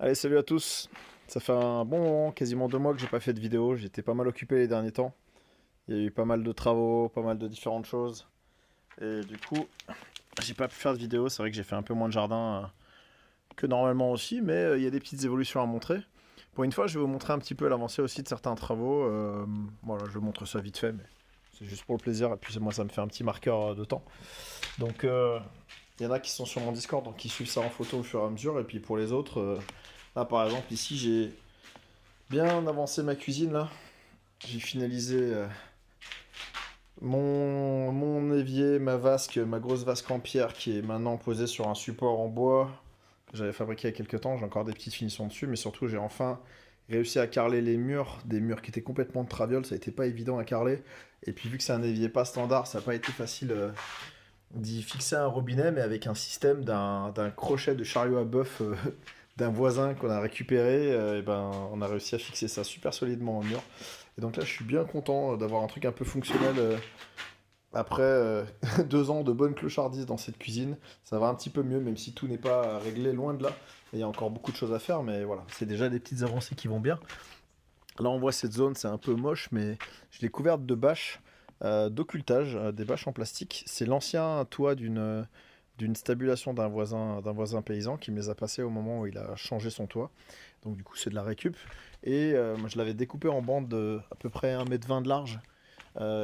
Allez, salut à tous. Ça fait un bon moment, quasiment 2 mois que j'ai pas fait de vidéo. J'étais pas mal occupé les derniers temps. Il y a eu pas mal de travaux, pas mal de différentes choses. Et du coup, j'ai pas pu faire de vidéo. C'est vrai que j'ai fait un peu moins de jardin que normalement aussi, mais il y a des petites évolutions à montrer. Pour une fois, je vais vous montrer un petit peu l'avancée aussi de certains travaux. Voilà, je vous montre ça vite fait, mais c'est juste pour le plaisir. Et puis moi, ça me fait un petit marqueur de temps. Donc, il y en a qui sont sur mon Discord, donc qui suivent ça en photo au fur et à mesure. Et puis pour les autres, là par exemple, ici, j'ai bien avancé ma cuisine là. J'ai finalisé mon évier, ma vasque, ma grosse vasque en pierre qui est maintenant posée sur un support en bois que j'avais fabriqué il y a quelques temps. J'ai encore des petites finitions dessus, mais surtout j'ai enfin réussi à carreler les murs, des murs qui étaient complètement de traviole, ça a été pas évident à carreler. Et puis vu que c'est un évier pas standard, ça n'a pas été facile d'y fixer un robinet, mais avec un système d'un crochet de chariot à bœuf d'un voisin qu'on a récupéré, et ben, on a réussi à fixer ça super solidement au mur. Et donc là, je suis bien content d'avoir un truc un peu fonctionnel après 2 ans de bonne clochardise dans cette cuisine. Ça va un petit peu mieux, même si tout n'est pas réglé, loin de là. Et il y a encore beaucoup de choses à faire, mais voilà, c'est déjà des petites avancées qui vont bien. Là, on voit cette zone, c'est un peu moche, mais je l'ai couverte de bâches d'occultage, des bâches en plastique. C'est l'ancien toit d'une stabulation d'un voisin paysan qui me les a passées au moment où il a changé son toit. Donc du coup, c'est de la récup. Et je l'avais découpé en bandes de à peu près 1,20 m de large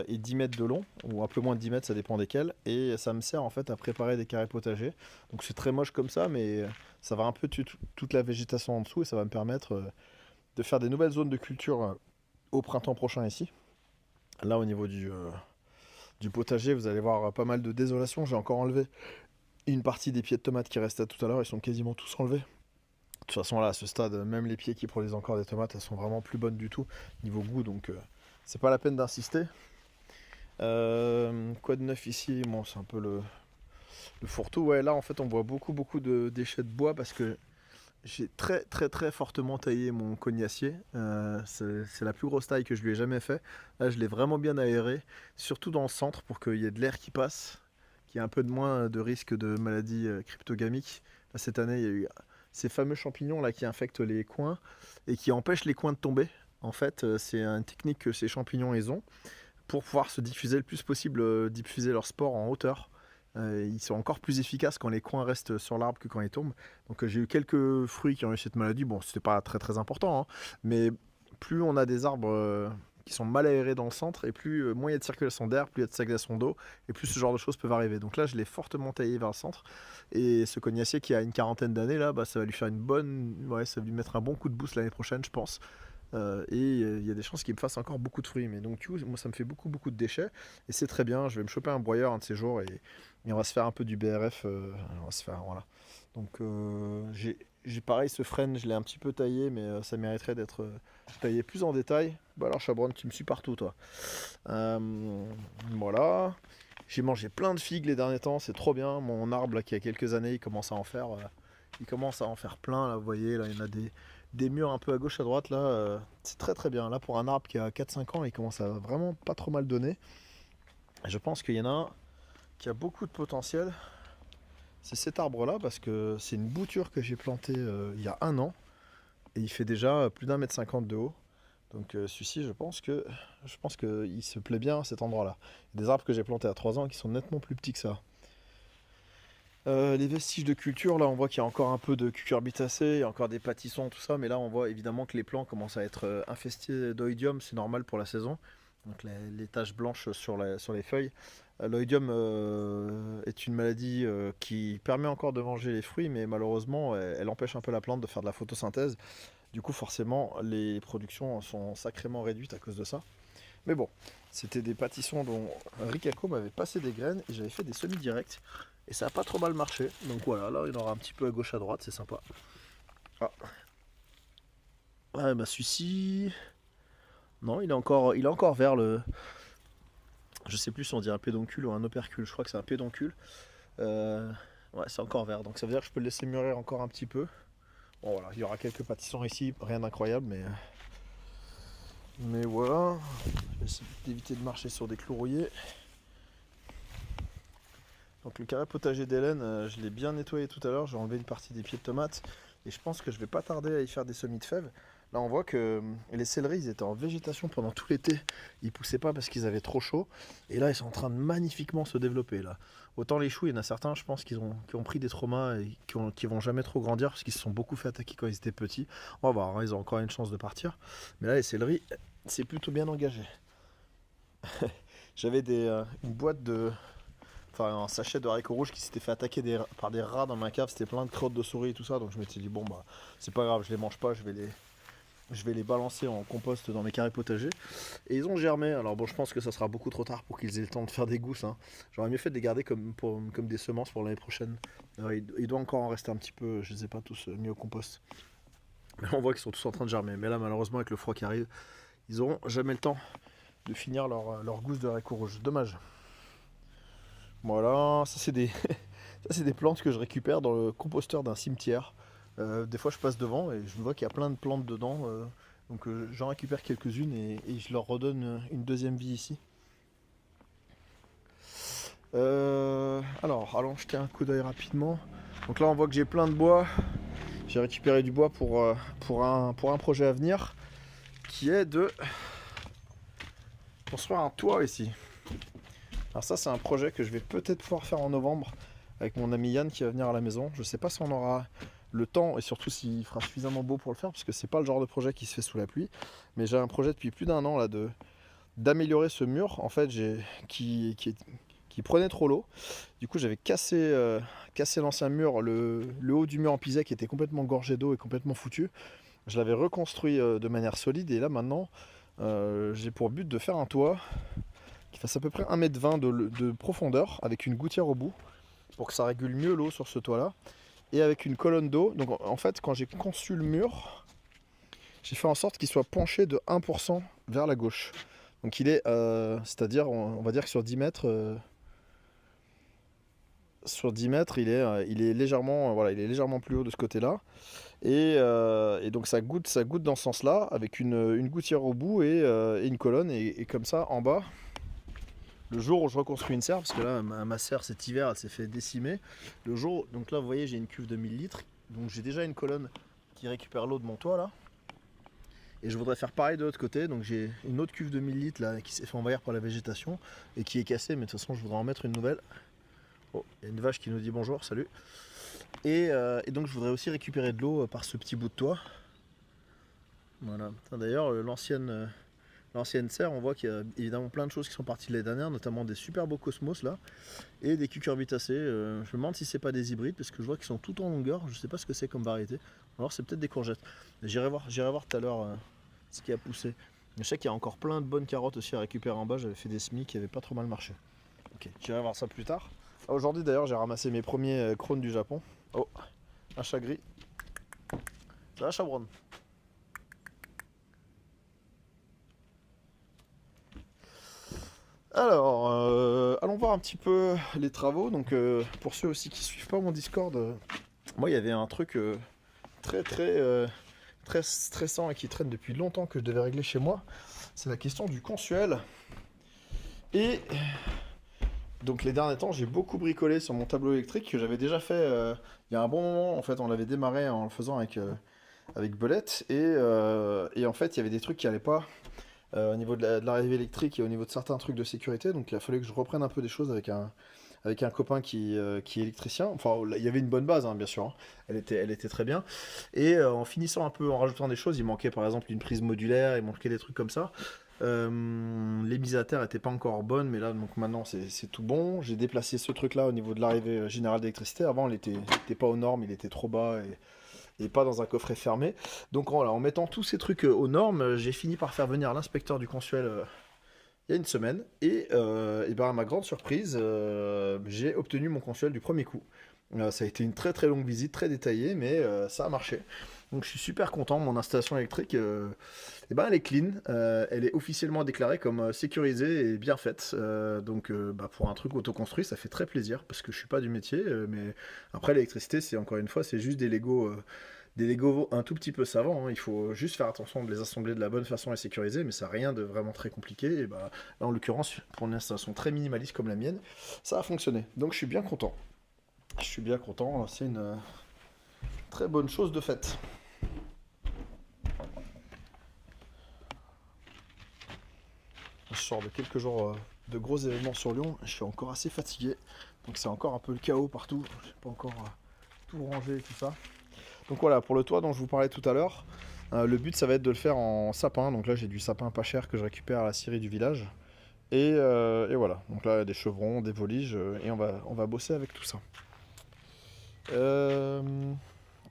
et 10 mètres de long, ou un peu moins de 10 mètres, ça dépend desquels. Et ça me sert en fait à préparer des carrés potagers. Donc c'est très moche comme ça, mais ça va un peu tuer toute la végétation en dessous et ça va me permettre de faire des nouvelles zones de culture au printemps prochain ici. Là, au niveau du potager, vous allez voir pas mal de désolation. J'ai encore enlevé une partie des pieds de tomates qui restaient tout à l'heure. Ils sont quasiment tous enlevés. De toute façon, là, à ce stade, même les pieds qui produisent encore des tomates, elles sont vraiment plus bonnes du tout niveau goût. Donc, c'est pas la peine d'insister. Quoi de neuf ici? Bon, c'est un peu le fourre-tout. Ouais, là, en fait, on voit beaucoup de déchets de bois parce que j'ai très fortement taillé mon cognacier. C'est la plus grosse taille que je lui ai jamais fait. Là, je l'ai vraiment bien aéré, surtout dans le centre pour qu'il y ait de l'air qui passe, qu'il y ait un peu de moins de risque de maladies cryptogamiques. Là, cette année, il y a eu ces fameux champignons là qui infectent les coins et qui empêchent les coins de tomber. En fait, c'est une technique que ces champignons ils ont pour pouvoir se diffuser le plus possible, diffuser leurs spores en hauteur. Ils sont encore plus efficaces quand les coins restent sur l'arbre que quand ils tombent. Donc j'ai eu quelques fruits qui ont eu cette maladie. Bon, c'était pas très important, hein, mais plus on a des arbres qui sont mal aérés dans le centre, et plus moins il y a de circulation d'air, plus il y a de stagnation d'eau, et plus ce genre de choses peuvent arriver. Donc là, je l'ai fortement taillé vers le centre. Et ce cognacier qui a une quarantaine d'années, là, bah, ça va lui faire une bonne. Ouais, ça va lui mettre un bon coup de boost l'année prochaine, je pense. Et il y a des chances qu'il me fasse encore beaucoup de fruits. Mais donc, du coup, moi, ça me fait beaucoup de déchets. Et c'est très bien. Je vais me choper un broyeur un de ces jours et on va se faire un peu du BRF. On va se faire, voilà. Donc, j'ai pareil, ce frêne, je l'ai un petit peu taillé, mais ça mériterait d'être taillé plus en détail. Bah alors, Chabron, tu me suis partout, toi. Voilà. J'ai mangé plein de figues les derniers temps, c'est trop bien. Mon arbre, là, qui a quelques années, il commence à en faire. Il commence à en faire plein, là, vous voyez, là, il y en a des murs un peu à gauche, à droite, là. C'est très bien. Là, pour un arbre qui a 4-5 ans, il commence à vraiment pas trop mal donner. Je pense qu'il y en a un qui a beaucoup de potentiel. C'est cet arbre-là, parce que c'est une bouture que j'ai plantée il y a un an. Et il fait déjà plus d'1,50 m de haut. Donc celui-ci, je pense qu'il se plaît bien à cet endroit-là. Il y a des arbres que j'ai plantés à 3 ans qui sont nettement plus petits que ça. Les vestiges de culture, là on voit qu'il y a encore un peu de cucurbitacées, il y a encore des pâtissons, tout ça, mais là on voit évidemment que les plants commencent à être infestés d'oïdium, c'est normal pour la saison. Donc les taches blanches sur les feuilles. L'oïdium est une maladie qui permet encore de manger les fruits, mais malheureusement elle empêche un peu la plante de faire de la photosynthèse. Du coup forcément les productions sont sacrément réduites à cause de ça. Mais bon, c'était des pâtissons dont Ricacco m'avait passé des graines et j'avais fait des semis directs. Et ça a pas trop mal marché. Donc voilà, là il y en aura un petit peu à gauche à droite, c'est sympa. Ah. Ouais, bah celui-ci. Non, il est encore vert le. Je sais plus si on dit un pédoncule ou un opercule. Je crois que c'est un pédoncule. Euh, Ouais, c'est encore vert. Donc ça veut dire que je peux le laisser mûrir encore un petit peu. Bon voilà, il y aura quelques pâtissons ici, rien d'incroyable, mais voilà. Je vais essayer d'éviter de marcher sur des clous rouillés. Donc le carré potager d'Hélène, je l'ai bien nettoyé tout à l'heure, j'ai enlevé une partie des pieds de tomates. Et je pense que je vais pas tarder à y faire des semis de fèves. Là, on voit que les céleris, ils étaient en végétation pendant tout l'été. Ils poussaient pas parce qu'ils avaient trop chaud. Et là, ils sont en train de magnifiquement se développer. Là. Autant les choux, il y en a certains, je pense, qui ont pris des traumas et qui vont jamais trop grandir parce qu'ils se sont beaucoup fait attaquer quand ils étaient petits. On va voir, hein, ils ont encore une chance de partir. Mais là, les céleris, c'est plutôt bien engagé. J'avais une boîte de. Enfin, un sachet de haricots rouges qui s'était fait attaquer par des rats dans ma cave. C'était plein de crottes de souris et tout ça. Donc je m'étais dit, bon, bah, c'est pas grave, je les mange pas, je vais les balancer en compost dans mes carrés potagers. Et ils ont germé. Alors bon, je pense que ça sera beaucoup trop tard pour qu'ils aient le temps de faire des gousses, hein. J'aurais mieux fait de les garder comme des semences pour l'année prochaine. Il doit encore en rester un petit peu, je les ai pas tous mis au compost. Mais on voit qu'ils sont tous en train de germer. Mais là, malheureusement, avec le froid qui arrive, ils auront jamais le temps de finir leur gousse de haricots rouges. Dommage. Voilà, ça c'est des, ça, c'est des plantes que je récupère dans le composteur d'un cimetière. Des fois je passe devant et je vois qu'il y a plein de plantes dedans. Donc j'en récupère quelques-unes et je leur redonne une deuxième vie ici. Alors, allons jeter un coup d'œil rapidement. Donc là on voit que j'ai plein de bois. J'ai récupéré du bois pour un projet à venir qui est de construire un toit ici. Alors ça c'est un projet que je vais peut-être pouvoir faire en novembre avec mon ami Yann qui va venir à la maison. Je sais pas si on aura le temps et surtout s'il fera suffisamment beau pour le faire parce que c'est pas le genre de projet qui se fait sous la pluie. Mais j'ai un projet depuis plus d'un an là d'améliorer ce mur en fait qui prenait trop l'eau. Du coup j'avais cassé l'ancien mur, le haut du mur en pisé qui était complètement gorgé d'eau et complètement foutu. Je l'avais reconstruit de manière solide et là maintenant j'ai pour but de faire un toit qui fasse à peu près 1,20 m de profondeur avec une gouttière au bout pour que ça régule mieux l'eau sur ce toit là et avec une colonne d'eau. Donc en fait quand j'ai conçu le mur j'ai fait en sorte qu'il soit penché de 1% vers la gauche. Donc il est, c'est-à-dire on va dire que sur 10 mètres, il est légèrement, voilà, il est légèrement plus haut de ce côté-là. Et donc ça goutte dans ce sens-là, avec une gouttière au bout et une colonne. Et comme ça, en bas, le jour où je reconstruis une serre, parce que là, ma serre cet hiver, elle s'est fait décimer. Donc là, vous voyez, j'ai une cuve de 1000 litres. Donc j'ai déjà une colonne qui récupère l'eau de mon toit là. Et je voudrais faire pareil de l'autre côté, donc j'ai une autre cuve de 1000 litres là qui s'est fait envahir par la végétation et qui est cassée, mais de toute façon je voudrais en mettre une nouvelle. Oh, il y a une vache qui nous dit bonjour, salut. Et donc je voudrais aussi récupérer de l'eau par ce petit bout de toit. Voilà. D'ailleurs, l'ancienne serre, on voit qu'il y a évidemment plein de choses qui sont parties l'année dernière, notamment des super beaux cosmos là, et des cucurbitacées. Je me demande si c'est pas des hybrides, parce que je vois qu'ils sont tout en longueur, je sais pas ce que c'est comme variété. Alors c'est peut-être des courgettes. J'irai voir tout à l'heure ce qui a poussé. Je sais qu'il y a encore plein de bonnes carottes aussi à récupérer en bas, j'avais fait des semis qui avaient pas trop mal marché. Ok, j'irai voir ça plus tard. Aujourd'hui d'ailleurs j'ai ramassé mes premiers crônes du Japon. Oh, un chat gris. Ça va, Chabron? Alors, allons voir un petit peu les travaux. Donc, pour ceux aussi qui suivent pas mon Discord, moi il y avait un truc très très très stressant et qui traîne depuis longtemps que je devais régler chez moi. C'est la question du consuel. Et donc les derniers temps, j'ai beaucoup bricolé sur mon tableau électrique que j'avais déjà fait il y a un bon moment. En fait, on l'avait démarré en le faisant avec Belette et en fait, il y avait des trucs qui allaient pas au niveau de l'arrivée électrique et au niveau de certains trucs de sécurité. Donc il a fallu que je reprenne un peu des choses avec un copain qui est électricien. Enfin, il y avait une bonne base, hein, bien sûr, hein. Elle était très bien. Et en finissant un peu, en rajoutant des choses, il manquait par exemple une prise modulaire, il manquait des trucs comme ça. Les mises à terre n'étaient pas encore bonnes, mais là, donc maintenant, c'est tout bon. J'ai déplacé ce truc-là au niveau de l'arrivée générale d'électricité. Avant, il était pas aux normes, il était trop bas et pas dans un coffret fermé. Donc voilà, en mettant tous ces trucs aux normes, j'ai fini par faire venir l'inspecteur du consuel il y a une semaine. Et ben, à ma grande surprise, j'ai obtenu mon consuel du premier coup. Ça a été une très très longue visite, très détaillée, mais ça a marché. Donc je suis super content. Mon installation électrique, eh ben, elle est clean. Elle est officiellement déclarée comme sécurisée et bien faite. Donc bah, pour un truc autoconstruit, ça fait très plaisir parce que je suis pas du métier. Mais après, l'électricité, c'est encore une fois, c'est juste des Lego un tout petit peu savants, hein. Il faut juste faire attention de les assembler de la bonne façon et sécuriser, mais ça n'a rien de vraiment très compliqué. Et bah, là, en l'occurrence, pour une installation très minimaliste comme la mienne, ça a fonctionné. Donc je suis bien content. Je suis bien content. Très bonne chose de faite. Je sors de quelques jours de gros événements sur Lyon, je suis encore assez fatigué, donc c'est encore un peu le chaos partout, je n'ai pas encore tout rangé et tout ça. Donc voilà, pour le toit dont je vous parlais tout à l'heure, le but ça va être de le faire en sapin, donc là j'ai du sapin pas cher que je récupère à la scierie du village. Et voilà, donc là des chevrons, des voliges, et on va bosser avec tout ça.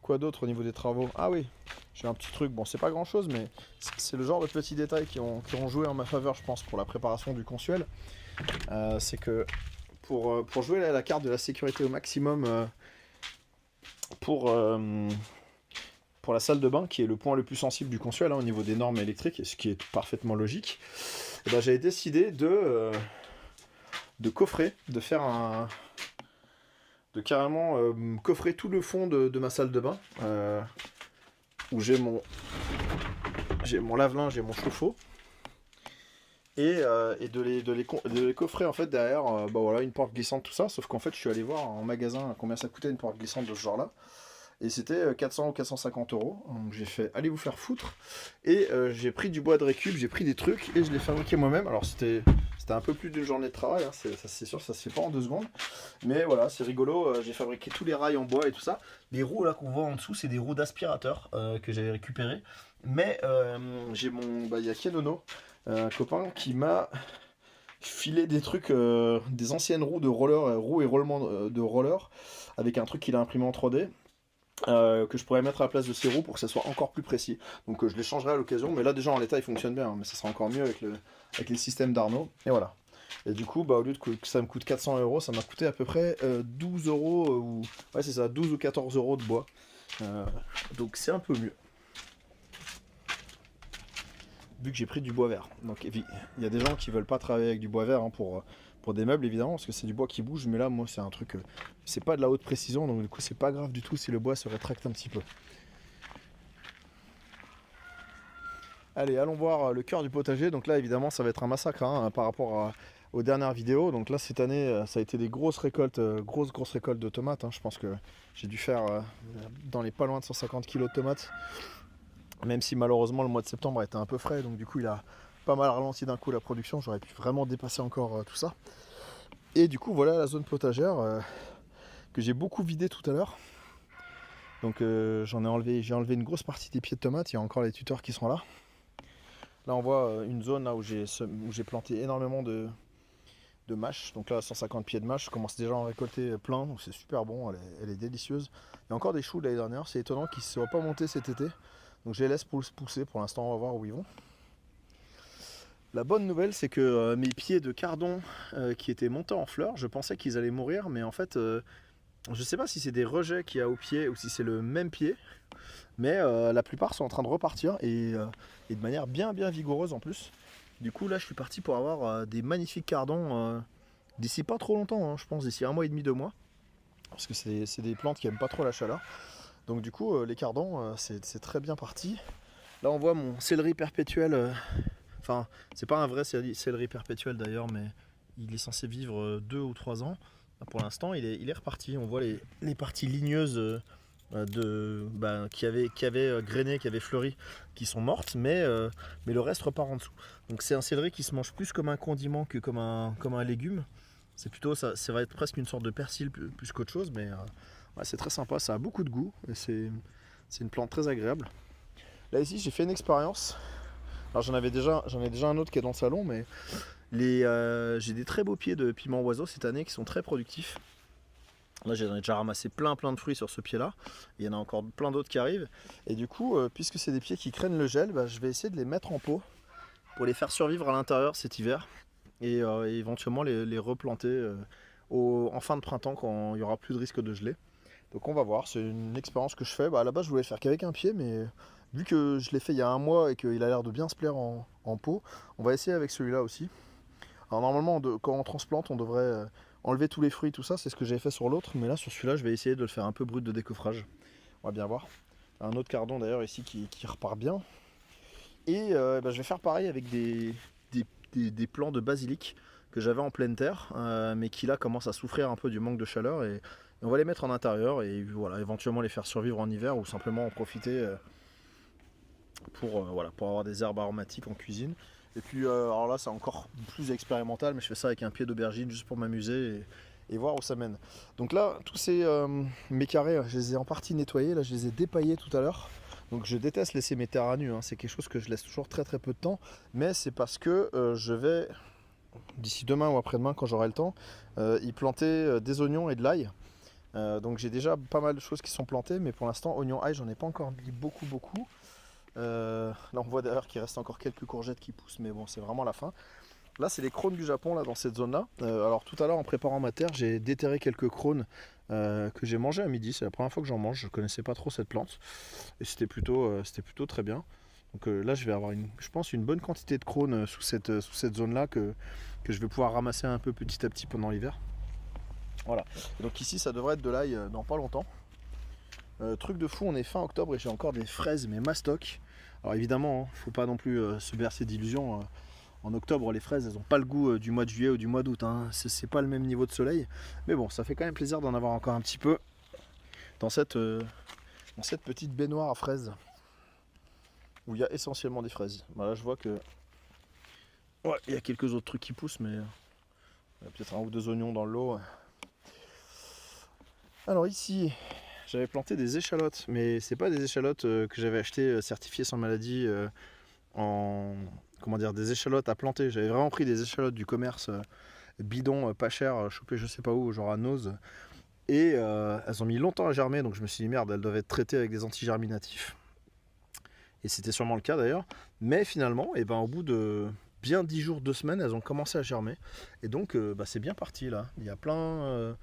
Quoi d'autre au niveau des travaux? Ah oui, j'ai un petit truc, bon c'est pas grand chose, mais c'est le genre de petits détails qui ont joué en ma faveur, je pense, pour la préparation du consuel. C'est que pour jouer la carte de la sécurité au maximum pour la salle de bain, qui est le point le plus sensible du consuel au niveau des normes électriques, et ce qui est parfaitement logique, et ben, j'avais décidé de coffrer, de carrément coffrer tout le fond de ma salle de bain, où j'ai mon lave-linge et mon chauffe-eau, et de les coffrer en fait derrière bah voilà, une porte glissante, tout ça, sauf qu'en fait je suis allé voir en magasin combien ça coûtait une porte glissante de ce genre là, et c'était 400 ou 450 euros. Donc j'ai fait allez vous faire foutre, et j'ai pris du bois de récup, j'ai pris des trucs et je l'ai fabriqué moi-même. Alors c'était un peu plus d'une journée de travail, hein, c'est sûr, ça se fait pas en 2 secondes, mais voilà, c'est rigolo. J'ai fabriqué tous les rails en bois et tout ça. Les roues là qu'on voit en dessous, c'est des roues d'aspirateur que j'avais récupérées, mais j'ai il y a Kenono, un copain qui m'a filé des trucs, des anciennes roues de roller, roues et roulements de roller, avec un truc qu'il a imprimé en 3D. Que je pourrais mettre à la place de ces roues pour que ça soit encore plus précis. Donc je les changerai à l'occasion, mais là déjà en l'état il fonctionne bien, hein, mais ça sera encore mieux avec les systèmes d'Arnaud. Et voilà. Et du coup, bah, au lieu que ça me coûte 400 euros, ça m'a coûté à peu près 12 euros, ouais c'est ça, 12 ou 14 euros de bois. Donc c'est un peu mieux. Vu que j'ai pris du bois vert. Donc il y a des gens qui veulent pas travailler avec du bois vert, hein, pour des meubles évidemment, parce que c'est du bois qui bouge, mais là moi c'est un truc, c'est pas de la haute précision, donc du coup c'est pas grave du tout si le bois se rétracte un petit peu. Allez, allons voir le cœur du potager. Donc là évidemment ça va être un massacre, hein, par rapport aux dernières vidéos. Donc là cette année ça a été des grosses récoltes, grosses récoltes de tomates, hein. Je pense que j'ai dû faire dans les pas loin de 150 kg de tomates, même si malheureusement le mois de septembre a été un peu frais, donc du coup il a pas mal ralenti d'un coup la production, j'aurais pu vraiment dépasser encore tout ça. Et du coup voilà la zone potagère que j'ai beaucoup vidée tout à l'heure. Donc j'ai enlevé une grosse partie des pieds de tomates, il y a encore les tuteurs qui sont là. Là on voit une zone là où j'ai planté énormément de mâches, donc là 150 pieds de mâches, je commence déjà à en récolter plein, donc c'est super bon, elle est délicieuse. Il y a encore des choux de l'année dernière, c'est étonnant qu'ils ne soient pas montés cet été, donc je les laisse pousser, pour l'instant on va voir où ils vont. La bonne nouvelle c'est que mes pieds de cardon qui étaient montés en fleurs, je pensais qu'ils allaient mourir, mais en fait je sais pas si c'est des rejets qu'il y a au pied ou si c'est le même pied, mais la plupart sont en train de repartir, et de manière bien vigoureuse en plus. Du coup là je suis parti pour avoir des magnifiques cardons d'ici pas trop longtemps, hein, je pense d'ici 1 mois et demi, 2 mois, parce que c'est des plantes qui aiment pas trop la chaleur. Donc du coup les cardons c'est très bien parti. Là on voit mon céleri perpétuel, enfin c'est pas un vrai céleri perpétuel d'ailleurs, mais il est censé vivre 2 ou 3 ans. Pour l'instant il est reparti, on voit les parties ligneuses qui avaient grainé, qui avaient fleuri, qui sont mortes, mais le reste repart en dessous. Donc c'est un céleri qui se mange plus comme un condiment que comme un légume. C'est plutôt ça va être presque une sorte de persil plus qu'autre chose, mais ouais, c'est très sympa, ça a beaucoup de goût et c'est une plante très agréable. Là ici j'ai fait une expérience. Alors j'en ai déjà un autre qui est dans le salon, mais j'ai des très beaux pieds de piment oiseau cette année qui sont très productifs. Là j'ai déjà ramassé plein de fruits sur ce pied là, il y en a encore plein d'autres qui arrivent, et du coup puisque c'est des pieds qui craignent le gel, je vais essayer de les mettre en pot pour les faire survivre à l'intérieur cet hiver, et éventuellement les replanter en fin de printemps quand il n'y aura plus de risque de geler. Donc on va voir, c'est une expérience que je fais. À la base je voulais le faire qu'avec un pied, mais vu que je l'ai fait il y a 1 mois et qu'il a l'air de bien se plaire en pot, on va essayer avec celui-là aussi. Alors normalement quand on transplante on devrait enlever tous les fruits, tout ça, c'est ce que j'ai fait sur l'autre, mais là sur celui-là je vais essayer de le faire un peu brut de décoffrage. On va bien voir. Un autre cardon d'ailleurs ici qui repart bien. Et je vais faire pareil avec des plants de basilic que j'avais en pleine terre, mais qui là commencent à souffrir un peu du manque de chaleur, et On va les mettre en intérieur et voilà, éventuellement les faire survivre en hiver ou simplement en profiter voilà, pour avoir des herbes aromatiques en cuisine. Et puis alors là c'est encore plus expérimental, mais je fais ça avec un pied d'aubergine juste pour m'amuser et voir où ça mène. Donc là, tous ces mes carrés, je les ai en partie nettoyés, là je les ai dépaillés tout à l'heure. Donc je déteste laisser mes terres à nu, hein. C'est quelque chose que je laisse toujours très très peu de temps, mais c'est parce que je vais, d'ici demain ou après-demain quand j'aurai le temps, y planter des oignons et de l'ail. Donc j'ai déjà pas mal de choses qui sont plantées, mais pour l'instant oignons ail j'en ai pas encore mis beaucoup. Là on voit d'ailleurs qu'il reste encore quelques courgettes qui poussent, mais bon c'est vraiment la fin. Là c'est les crônes du Japon là dans cette zone là. Alors tout à l'heure en préparant ma terre j'ai déterré quelques crônes que j'ai mangé à midi. C'est la première fois que j'en mange, je connaissais pas trop cette plante et c'était plutôt très bien. Donc là je vais avoir je pense une bonne quantité de crônes sous cette zone là que je vais pouvoir ramasser un peu petit à petit pendant l'hiver. Voilà, et donc ici ça devrait être de l'ail dans pas longtemps. Truc de fou, on est fin octobre et j'ai encore des fraises mais mastoc. Alors évidemment, faut pas non plus se bercer d'illusions. En octobre, les fraises, elles n'ont pas le goût du mois de juillet ou du mois d'août, hein. C'est pas le même niveau de soleil. Mais bon, ça fait quand même plaisir d'en avoir encore un petit peu dans cette petite baignoire à fraises où il y a essentiellement des fraises. Là, je vois que ouais, il y a quelques autres trucs qui poussent, mais il y a peut-être un ou deux oignons dans le lot. Alors ici, j'avais planté des échalotes, mais c'est pas des échalotes que j'avais achetées certifiées sans maladie des échalotes à planter. J'avais vraiment pris des échalotes du commerce bidon, pas cher, chopé je sais pas où, genre à Nose. Et elles ont mis longtemps à germer, donc je me suis dit merde, elles doivent être traitées avec des antigerminatifs. Et c'était sûrement le cas d'ailleurs. Mais finalement, et ben, au bout de bien 10 jours, 2 semaines, elles ont commencé à germer. Et donc c'est bien parti là. Il y a plein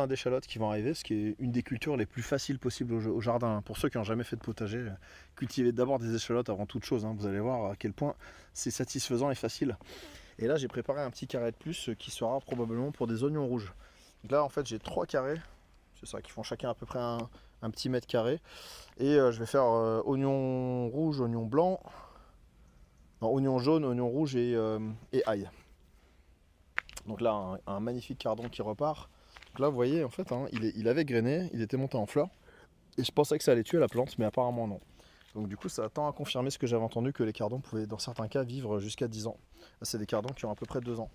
d'échalotes qui vont arriver, ce qui est une des cultures les plus faciles possibles au jardin. Pour ceux qui n'ont jamais fait de potager, cultivez d'abord des échalotes avant toute chose, hein. Vous allez voir à quel point c'est satisfaisant et facile. Et là j'ai préparé un petit carré de plus qui sera probablement pour des oignons rouges. Donc là en fait j'ai 3 carrés, c'est ça, qui font chacun à peu près un petit mètre carré. Et je vais faire oignon rouge, oignon blanc, non, oignon jaune, oignon rouge et ail. Donc là un magnifique cardon qui repart. Donc là vous voyez en fait hein, il avait grainé, il était monté en fleurs. Et je pensais que ça allait tuer la plante, mais apparemment non. Donc du coup ça tend à confirmer ce que j'avais entendu, que les cardons pouvaient dans certains cas vivre jusqu'à 10 ans. Là c'est des cardons qui ont à peu près 2 ans.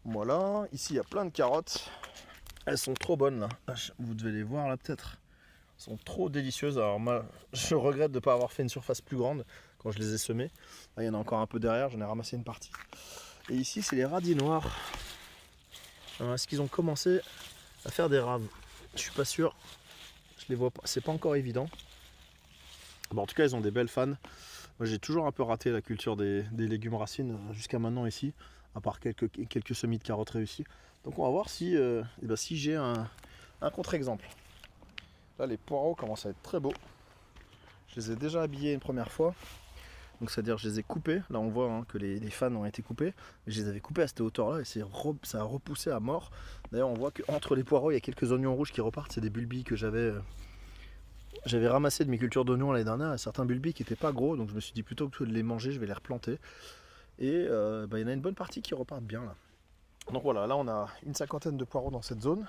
Voilà, ici il y a plein de carottes. Elles sont trop bonnes là. Vous devez les voir là peut-être. Elles sont trop délicieuses. Alors moi je regrette de ne pas avoir fait une surface plus grande quand je les ai semées. Là il y en a encore un peu derrière, j'en ai ramassé une partie. Et ici c'est les radis noirs. Alors, est-ce qu'ils ont commencé à faire des raves? Je suis pas sûr. Je les vois pas, c'est pas encore évident. Bon, en tout cas, ils ont des belles fans. Moi, j'ai toujours un peu raté la culture des légumes racines jusqu'à maintenant ici, à part quelques semis de carottes réussis. Donc, on va voir si j'ai un contre-exemple. Là, les poireaux commencent à être très beaux. Je les ai déjà habillés une première fois. Donc, c'est-à-dire, je les ai coupés. Là, on voit hein, que les fans ont été coupés. Mais je les avais coupés à cette hauteur-là et ça a repoussé à mort. D'ailleurs, on voit qu'entre les poireaux, il y a quelques oignons rouges qui repartent. C'est des bulbilles que j'avais ramassé de mes cultures d'oignons l'année dernière, et certains bulbilles qui n'étaient pas gros, donc je me suis dit plutôt que de les manger, je vais les replanter. Et il y en a une bonne partie qui repartent bien là. Donc voilà, là on a une 50aine de poireaux dans cette zone.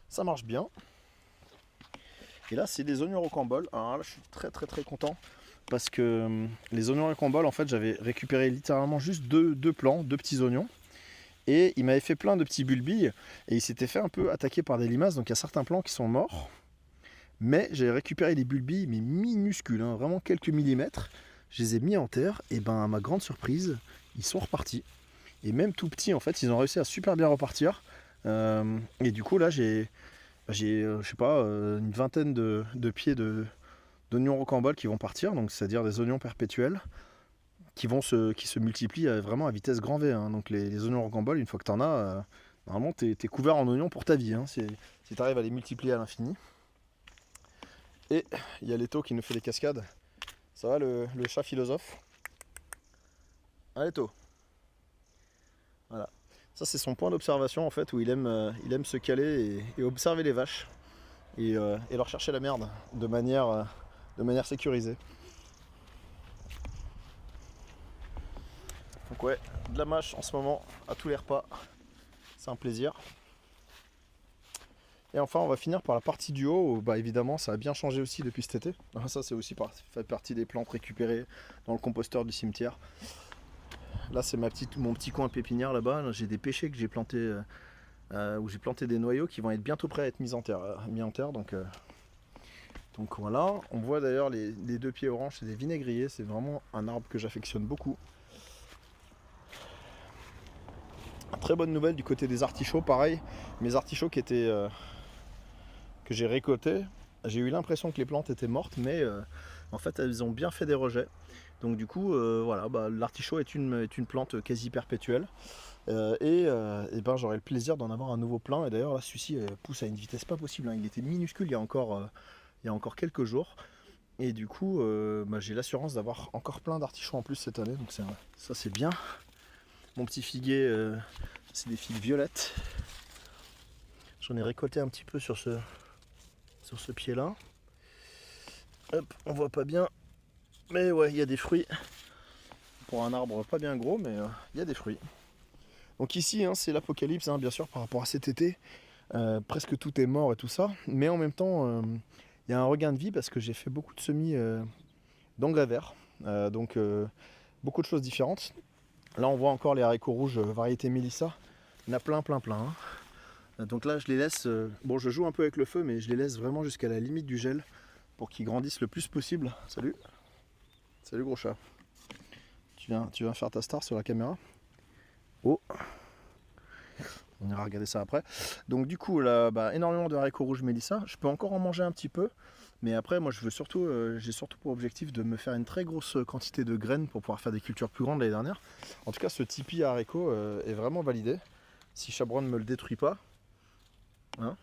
Ça marche bien. Et là c'est des oignons rocambole. Alors là je suis très content. Parce que les oignons rocambole, en fait j'avais récupéré littéralement juste deux plants, deux petits oignons. Et il m'avait fait plein de petits bulbilles. Et il s'était fait un peu attaquer par des limaces. Donc il y a certains plants qui sont morts. Mais j'ai récupéré les bulbilles, mais minuscules, hein, vraiment quelques millimètres. Je les ai mis en terre, et ben à ma grande surprise, ils sont repartis. Et même tout petits, en fait, ils ont réussi à super bien repartir. Et du coup, là, j'ai je sais pas, une vingtaine de pieds d'oignons rocambole qui vont partir, donc c'est-à-dire des oignons perpétuels qui se multiplient vraiment à vitesse grand V. Hein. Donc les oignons rocambole, une fois que tu en as, normalement, tu es couvert en oignons pour ta vie. Hein, si tu arrives à les multiplier à l'infini. Et il y a Leto qui nous fait des cascades. Ça va le chat philosophe? Ah Leto. Voilà. Ça c'est son point d'observation en fait, où il aime se caler et observer les vaches. Et leur chercher la merde de manière sécurisée. Donc ouais, de la mâche en ce moment à tous les repas. C'est un plaisir. Et enfin, on va finir par la partie du haut, où, bah, évidemment, ça a bien changé aussi depuis cet été. Ça, c'est aussi fait partie des plantes récupérées dans le composteur du cimetière. Là, c'est mon petit coin pépinière là-bas. Là, j'ai des pêchers que j'ai plantés, où j'ai planté des noyaux qui vont être bientôt prêts à être mis en terre. Donc voilà. On voit d'ailleurs les deux pieds oranges, c'est des vinaigriers. C'est vraiment un arbre que j'affectionne beaucoup. Très bonne nouvelle du côté des artichauts, pareil. Mes artichauts que j'ai récoltés, j'ai eu l'impression que les plantes étaient mortes, mais en fait elles ont bien fait des rejets. Donc du coup, voilà, l'artichaut est une plante quasi perpétuelle. Et ben, j'aurai le plaisir d'en avoir un nouveau plein. Et d'ailleurs là, celui-ci pousse à une vitesse pas possible, hein. Il était minuscule il y a encore quelques jours. Et du coup, j'ai l'assurance d'avoir encore plein d'artichauts en plus cette année. Donc ça c'est bien. Mon petit figuier, c'est des figues violettes. J'en ai récolté un petit peu sur ce pied là. Hop, on voit pas bien. Mais ouais, il y a des fruits. Pour un arbre pas bien gros, mais il y a des fruits. Donc ici, hein, c'est l'apocalypse, hein, bien sûr, par rapport à cet été. Presque tout est mort et tout ça. Mais en même temps, il y a un regain de vie parce que j'ai fait beaucoup de semis d'engrais verts. Donc beaucoup de choses différentes. Là, on voit encore les haricots rouges variété Mélissa. Il y en a plein, plein, plein, hein. Donc là, je les laisse. Bon, je joue un peu avec le feu, mais je les laisse vraiment jusqu'à la limite du gel pour qu'ils grandissent le plus possible. Salut. Salut, gros chat. Tu viens faire ta star sur la caméra. Oh. On ira regarder ça après. Donc du coup, là, énormément de haricots rouges Mélissa. Je peux encore en manger un petit peu. Mais après, moi, j'ai surtout pour objectif de me faire une très grosse quantité de graines pour pouvoir faire des cultures plus grandes l'année dernière. En tout cas, ce tipi à haricots est vraiment validé. Si Chabron ne me le détruit pas. Hein.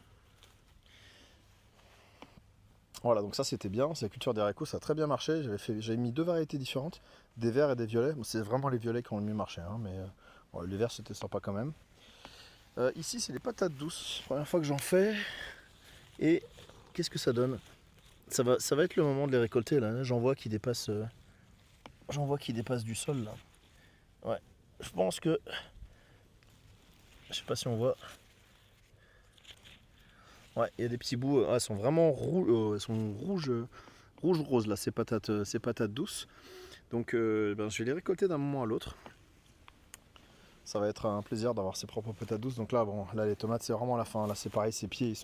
Voilà, donc ça c'était bien. C'est la culture des haricots, ça a très bien marché. J'avais mis 2 variétés différentes, des verts et des violets. Bon, c'est vraiment les violets qui ont le mieux marché, hein, mais les verts c'était sympa quand même. Ici, c'est des patates douces. Première fois que j'en fais. Et qu'est-ce que ça donne? Ça va être le moment de les récolter là. J'en vois qui dépassent. Du sol là. Ouais. Je pense que. Je sais pas si on voit. Ouais, il y a des petits bouts. Elles sont vraiment elles sont rouge-rose là, ces patates douces. Donc je vais les récolter d'un moment à l'autre. Ça va être un plaisir d'avoir ses propres patates douces. Donc là, les tomates, c'est vraiment la fin. Là, c'est pareil, ces pieds, ils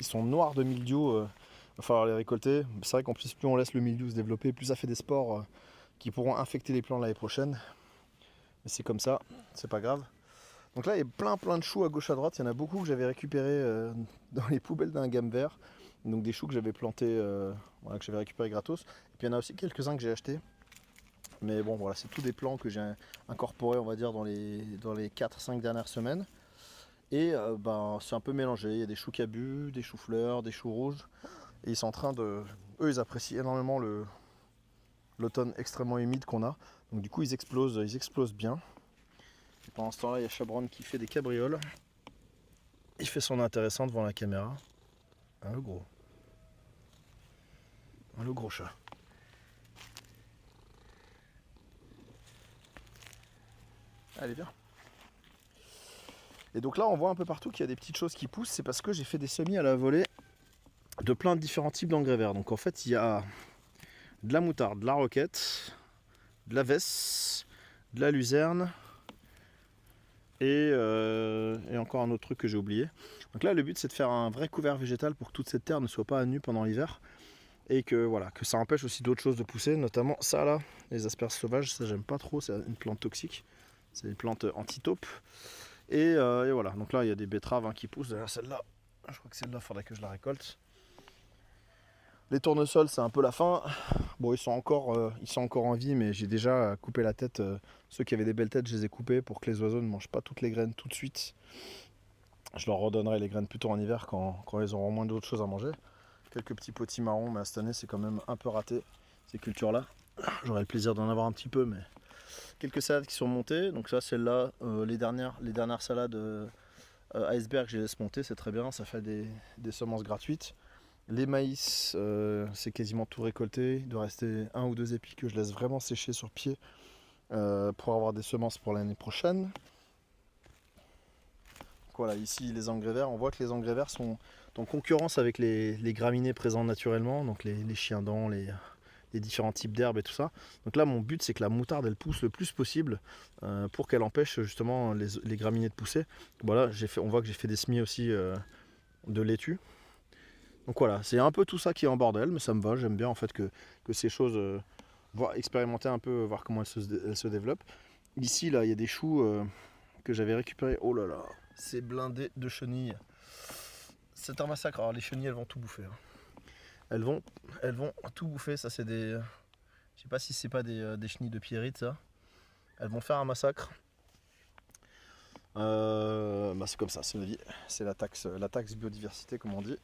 sont noirs de mildiou. Il va falloir les récolter. C'est vrai qu'en plus, plus on laisse le mildiou se développer, plus ça fait des spores qui pourront infecter les plants l'année prochaine. Mais c'est comme ça, c'est pas grave. Donc là, il y a plein de choux à gauche à droite. Il y en a beaucoup que j'avais récupérés dans les poubelles d'un gamme vert. Donc des choux que j'avais plantés, que j'avais récupérés gratos. Et puis il y en a aussi quelques-uns que j'ai achetés. Mais bon, voilà, c'est tous des plants que j'ai incorporés, on va dire, dans les 4-5 dernières semaines. Et c'est un peu mélangé. Il y a des choux cabus, des choux-fleurs, des choux rouges. Et ils sont en train de... Eux, ils apprécient énormément l'automne extrêmement humide qu'on a. Donc du coup, ils explosent bien. Et pendant ce temps-là, il y a Chabron qui fait des cabrioles. Il fait son intéressant devant la caméra. Le gros. Le gros chat. Allez, viens. Et donc là, on voit un peu partout qu'il y a des petites choses qui poussent. C'est parce que j'ai fait des semis à la volée de plein de différents types d'engrais verts. Donc en fait, il y a de la moutarde, de la roquette, de la vesse, de la luzerne et encore un autre truc que j'ai oublié. Donc là, le but, c'est de faire un vrai couvert végétal pour que toute cette terre ne soit pas à nu pendant l'hiver. Et que ça empêche aussi d'autres choses de pousser, notamment ça là, les asperges sauvages, ça j'aime pas trop, c'est une plante toxique. C'est une plante anti-taupe. Et voilà, donc là il y a des betteraves qui poussent. D'ailleurs celle-là, je crois que celle-là, il faudrait que je la récolte. Les tournesols, c'est un peu la fin. Bon, ils sont encore en vie, mais j'ai déjà coupé la tête. Ceux qui avaient des belles têtes, je les ai coupés pour que les oiseaux ne mangent pas toutes les graines tout de suite. Je leur redonnerai les graines plutôt en hiver quand ils auront moins d'autres choses à manger. Quelques petits potimarrons, mais cette année c'est quand même un peu raté ces cultures-là. J'aurai le plaisir d'en avoir un petit peu, mais quelques salades qui sont montées. Donc ça, celle-là, les dernières salades iceberg, je les laisse monter, c'est très bien, ça fait des semences gratuites. Les maïs, c'est quasiment tout récolté. Il doit rester 1 ou 2 épis que je laisse vraiment sécher sur pied pour avoir des semences pour l'année prochaine. Donc voilà, ici les engrais verts, on voit que les engrais verts sont en concurrence avec les graminées présents naturellement, donc les chiens-dents, les différents types d'herbes et tout ça. Donc là, mon but, c'est que la moutarde, elle pousse le plus possible pour qu'elle empêche justement les graminées de pousser. Voilà, on voit que j'ai fait des semis aussi de laitue. Donc voilà, c'est un peu tout ça qui est en bordel, mais ça me va. J'aime bien en fait que ces choses, expérimenter un peu, voir comment elles se développent. Ici, là, il y a des choux que j'avais récupérés. Oh là là, c'est blindé de chenilles. C'est un massacre. Alors les chenilles, elles vont tout bouffer. Elles vont tout bouffer. Ça, c'est des... Je sais pas si c'est pas des chenilles de pierrite, ça. Elles vont faire un massacre. C'est comme ça, c'est ma vie. C'est la taxe biodiversité, comme on dit.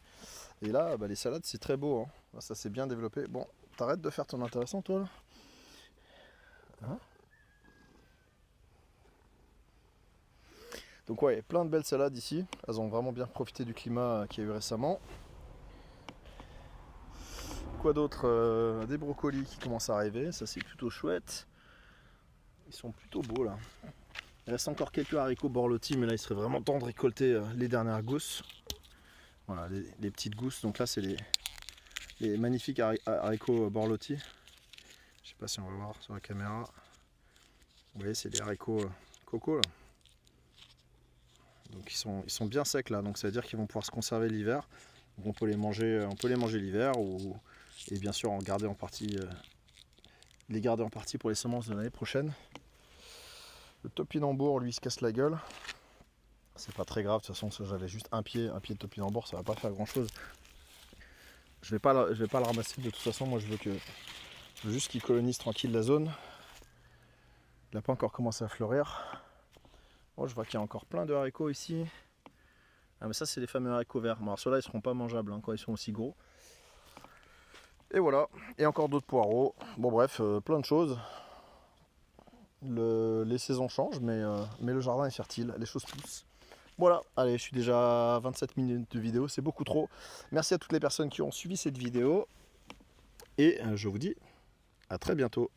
Et là, les salades, c'est très beau. Hein. Ça s'est bien développé. Bon, t'arrêtes de faire ton intéressant, toi, là, hein? Donc ouais, plein de belles salades ici. Elles ont vraiment bien profité du climat qu'il y a eu récemment. Quoi d'autre? Des brocolis qui commencent à arriver. Ça, c'est plutôt chouette. Ils sont plutôt beaux, là. Il reste encore quelques haricots borlotti, mais là, il serait vraiment temps de récolter les dernières gousses. Voilà, les petites gousses. Donc là, c'est les magnifiques haricots borlotti. Je sais pas si on va voir sur la caméra. Vous voyez, c'est des haricots coco, là. Donc ils sont bien secs là, donc ça veut dire qu'ils vont pouvoir se conserver l'hiver. Donc on peut les manger l'hiver et bien sûr les garder en partie pour les semences de l'année prochaine. Le topinambour lui se casse la gueule. C'est pas très grave, de toute façon j'avais juste un pied de topinambour, ça va pas faire grand chose. Je vais pas le ramasser de toute façon, moi je veux juste qu'il colonise tranquille la zone. Il n'a pas encore commencé à fleurir. Bon, je vois qu'il y a encore plein de haricots ici. Ah mais ça c'est les fameux haricots verts. Bon, alors ceux-là ils seront pas mangeables quand ils sont aussi gros. Et voilà, et encore d'autres poireaux. Bon bref, plein de choses. Les saisons changent, mais le jardin est fertile, les choses poussent. Voilà, allez, je suis déjà à 27 minutes de vidéo, c'est beaucoup trop. Merci à toutes les personnes qui ont suivi cette vidéo. Et je vous dis à très bientôt.